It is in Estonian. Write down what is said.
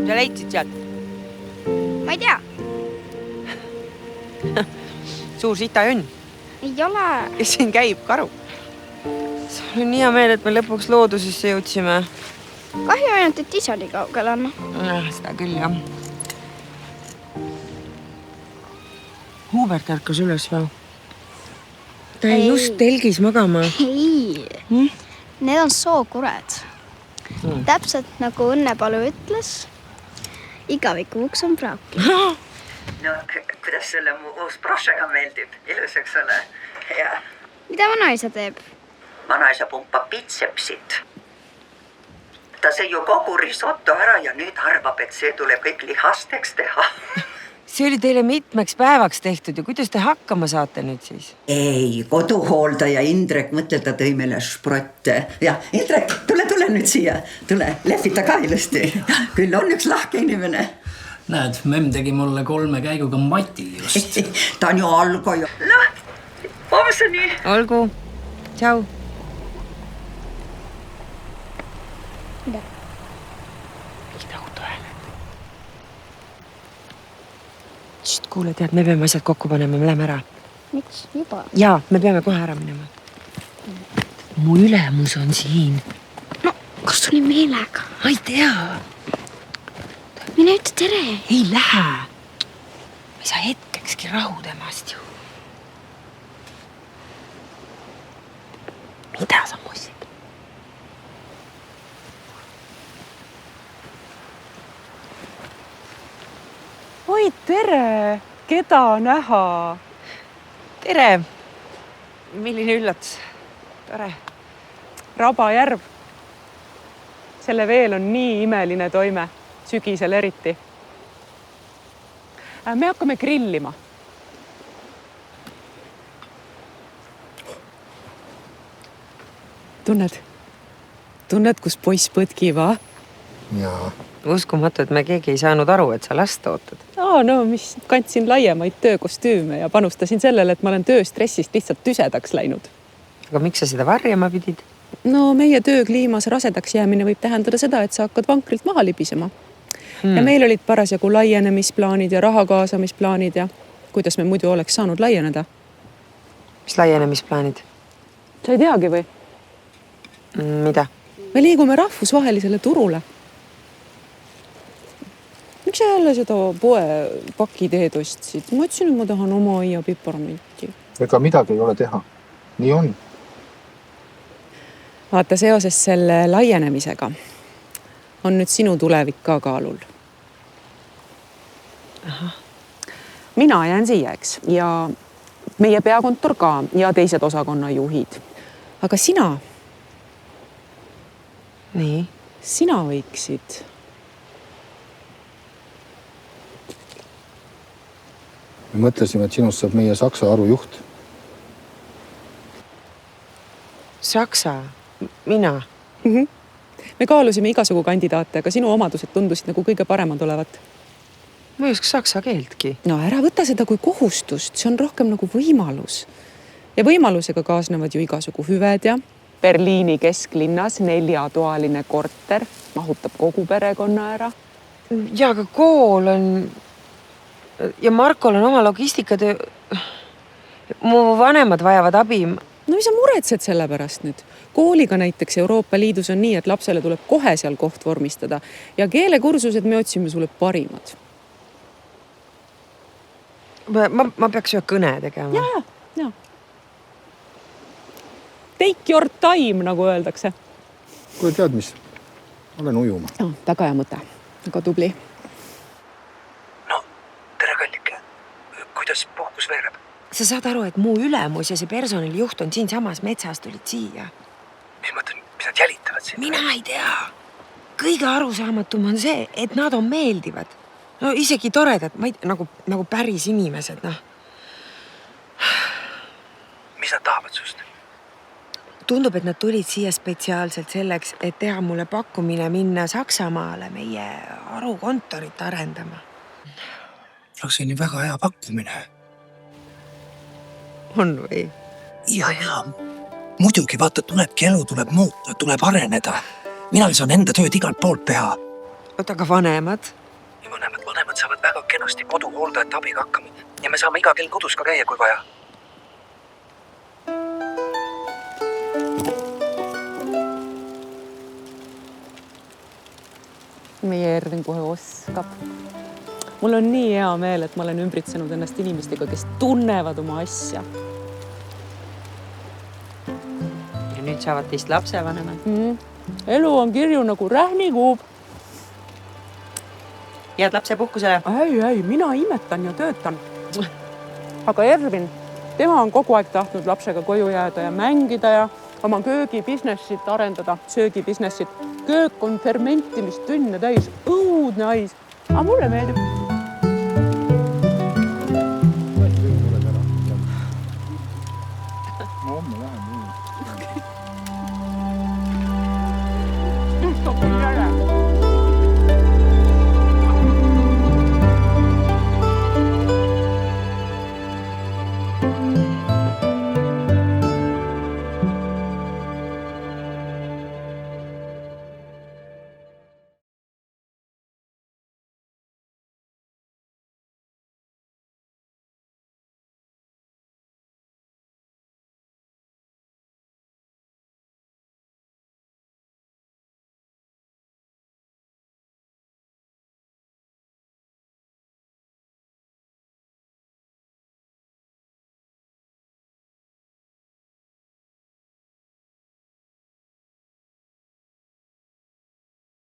Sa leidsid sealt? Ma ei tea. Suur sitajonn. Ei ole. Kes siin käib? Karu. Sul on hea meel, et me lõpuks loodusesse jõudsime. Kahju ainult, et isa nii kaugel on. Seda küll, jah. Hubert ärkas üles või? Ta ei just telgis magama. Ei. Need on sookured. Täpselt nagu Õnnepalu ütles, igavikuks on praak. No, kuidas selle mu uus brošega meeldib? Ilus, eks ole? Ja. Mida vanaisa teeb? Vanaisa pumpab bitsepsit. Ta sai ju kogu risotto ära ja nüüd arvab, et see tuleb kõik lihasteks teha. See oli teile mitmeks päevaks tehtud ja kuidas te hakkama saate nüüd siis? Ei, koduhooldaja Indrek mõtelda tõi meile šprotte. Ja, Indrek, tule nüüd siia. Tule, lehvita ka ilusti. Küll on üks lahke inimene. Näed, memm tegi mulle 3 käiguga mati just. Ta on ju algoja. No, homseni. Olgu. Tšau. Mida? Mida auto hääled? Kuule, tead, me peame asjad kokku panema, me läheme ära. Miks? Juba? Jaa, me peame kohe ära minema. Mu ülemus on siin. No, kas tuli meelega? Ma ei tea. Mine ütle tere. Ei lähe. Ma ei saa hetkekski rahu temast ju. Mida sa mussid? Oi, tere! Keda näha? Tere! Milline üllatus? Tore. Rabajärv. Selle veel on nii imeline toime. Sügisel eriti. Me hakkame grillima. Tunned, kus poiss põtkib, va? Jaa. Uskumatu, et me keegi ei saanud aru, et sa last ootad. No, mis kandsin laiemaid töökostüüme ja panustasin sellele, et ma olen tööstressist lihtsalt tüsedaks läinud. Aga miks sa seda varjama pidid? No, meie töökliimas rasedaks jäämine võib tähendada seda, et sa hakkad vankrilt maha libisema. Ja meil olid parasjagu laienemisplaanid ja raha kaasamisplaanid ja kuidas me muidu oleks saanud laieneda. Mis laienemisplaanid? Sa ei teagi või? Mida? Me liigume rahvusvahelisele turule. Miks sa jälle seda poe pakiteed ostsid? Ma ütlesin, et ma tahan oma aia piparminti. Ega midagi ei ole teha. Nii on. Vaata, seoses selle laienemisega on nüüd sinu tulevik ka kaalul. Aha. Mina jään siia, eks, ja meie peakontor ka ja teised osakonna juhid. Aga sina? Nii? Sina võiksid. Me mõtlesime, et sinust saab meie Saksa arujuht. Saksa? Mina? Me kaalusime igasugu kandidaate, aga sinu omadused tundusid nagu kõige paremad olevat. Ma ei oska saksa keeltki. No ära võta seda kui kohustust, see on rohkem nagu võimalus. Ja võimalusega kaasnevad ju igasugu hüved ja Berliini kesklinnas 4-toaline korter mahutab kogu perekonna ära. Ja, aga kool on... Ja Markol on oma logistikatöö... Mu vanemad vajavad abi. No mis sa muretsed selle pärast nüüd? Kooliga näiteks Euroopa Liidus on nii, et lapsele tuleb kohe seal koht vormistada ja keelekursused me otsime sulle parimad. Ma peaks ühe kõne tegema. Ja. Take your time, nagu öeldakse. Kuule, tead mis? Olen ujuma. No, väga hea mõte. Väga tubli. No, tere kallike. Kuidas puhkus veereb? Sa saad aru, et mu ülemus ja see personalijuht on siin samas metsas tulid siia. Mis mõtlen, mis nad jälitavad siin? Mina ei tea. Kõige arusaamatum on see, et nad on meeldivad. No isegi toredad, nagu päris inimesed, noh. Mis nad tahavad sust? Tundub, et nad tulid siia spetsiaalselt selleks, et teha mulle pakkumine minna Saksamaale meie arukontorit arendama. See on ju väga hea pakkumine. On või? Ja. muidugi vaata, tulebki elu, tuleb muuta, tuleb areneda. Mina saan enda tööd igalt poolt teha. oota, aga vanemad? Ja vanemad saavad väga kenasti koduhooldajate abiga hakkama. Ja me saame iga kell kodus ka käia, kui vaja. Meie Ervin kohe oskab. Mul on nii hea meel, et ma olen ümbritsenud ennast inimestega, kes tunnevad oma asja. Ja nüüd saavad teist lapsevanemad. Elu on kirju nagu rähnikuub. Jääd lapsepuhkusele? Ei, mina imetan ja töötan. Aga Ervin, tema on kogu aeg tahtnud lapsega koju jääda ja mängida ja oma köögibusinessit arendada, söögibusinessit. Köök on fermentimist tünne täis, õudne ais. Aga mulle meeldib. No homme lähen nii.